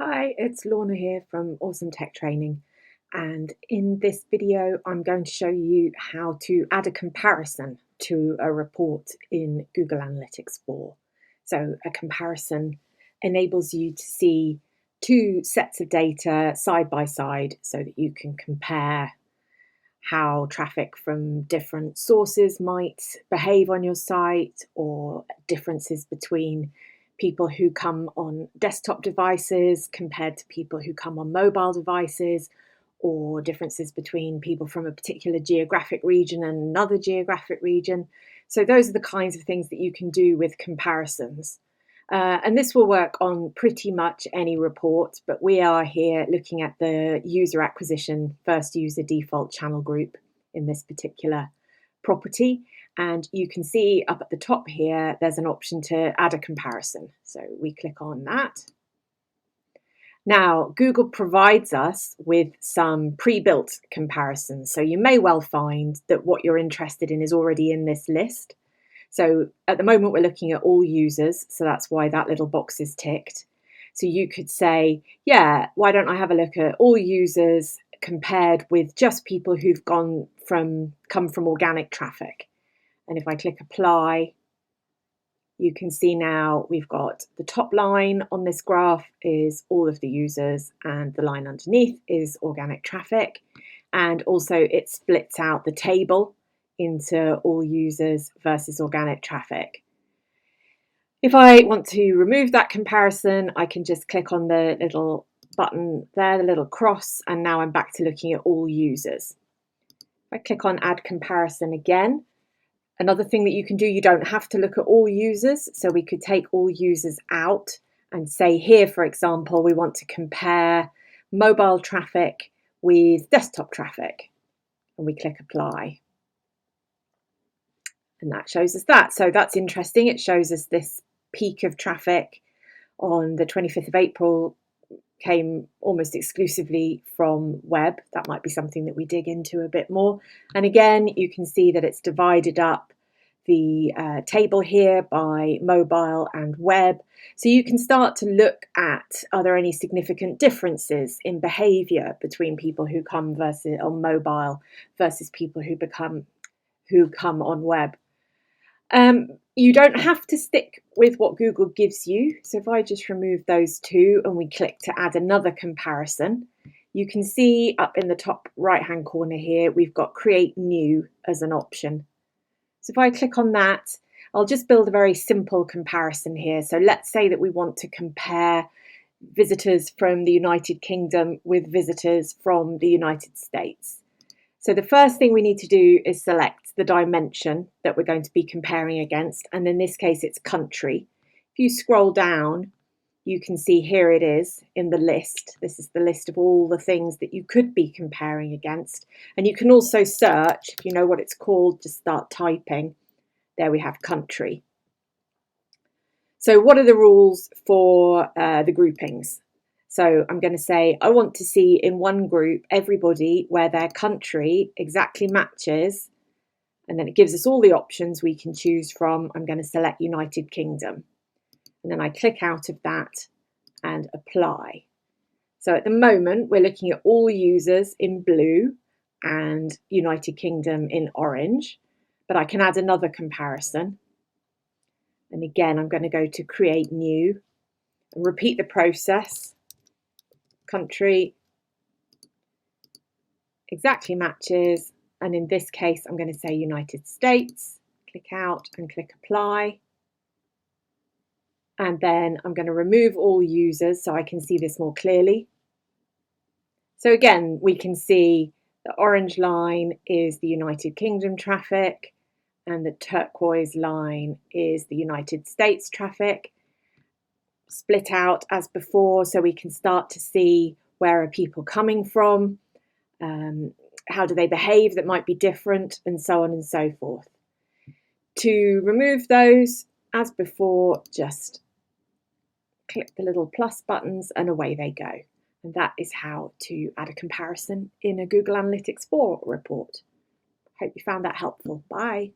Hi, it's Lorna here from Awesome Tech Training, and in this video I'm going to show you how to add a comparison to a report in Google Analytics 4. So a comparison enables you to see two sets of data side by side so that you can compare how traffic from different sources might behave on your site, or differences between people who come on desktop devices compared to people who come on mobile devices, or differences between people from a particular geographic region and another geographic region. So those are the kinds of things that you can do with comparisons. And this will work on pretty much any report, but we are here looking at the user acquisition first user default channel group in this particular property. And you can see up at the top here, there's an option to add a comparison. So we click on that. Now, Google provides us with some pre-built comparisons. So you may well find that what you're interested in is already in this list. So at the moment, we're looking at all users. So that's why that little box is ticked. So you could say, yeah, why don't I have a look at all users compared with just people who've come from organic traffic. And if I click apply, you can see now we've got the top line on this graph is all of the users, and the line underneath is organic traffic. And also it splits out the table into all users versus organic traffic. If I want to remove that comparison, I can just click on the little button there, the little cross, and now I'm back to looking at all users. If I click on add comparison again, another thing that you can do, you don't have to look at all users. So we could take all users out and say here, for example, we want to compare mobile traffic with desktop traffic. And we click apply. And that shows us that. So that's interesting. It shows us this peak of traffic on the 25th of April came almost exclusively from web. That might be something that we dig into a bit more. And again, you can see that it's divided up the table here by mobile and web. So you can start to look at, are there any significant differences in behavior between people who come on mobile versus people who come on web. You don't have to stick with what Google gives you. So if I just remove those two and we click to add another comparison, you can see up in the top right-hand corner here, we've got create new as an option. So if I click on that, I'll just build a very simple comparison here. So let's say that we want to compare visitors from the United Kingdom with visitors from the United States. So the first thing we need to do is select the dimension that we're going to be comparing against. And in this case, it's country. If you scroll down, you can see here it is in the list. This is the list of all the things that you could be comparing against. And you can also search, if you know what it's called, just start typing. There we have country. So what are the rules for the groupings? So I'm going to say, I want to see in one group everybody where their country exactly matches, and then it gives us all the options we can choose from. I'm going to select United Kingdom, and then I click out of that and apply. So at the moment, we're looking at all users in blue and United Kingdom in orange, but I can add another comparison. And again, I'm going to go to create new and repeat the process. Country exactly matches, and in this case I'm going to say United States, click out and click apply, and then I'm going to remove all users so I can see this more clearly. So again, we can see the orange line is the United Kingdom traffic and the turquoise line is the United States traffic, split out as before, so we can start to see where are people coming from, how do they behave that might be different, and so on and so forth. To remove those, as before, just click the little plus buttons and away they go. And that is how to add a comparison in a Google Analytics 4 report. Hope you found that helpful. Bye.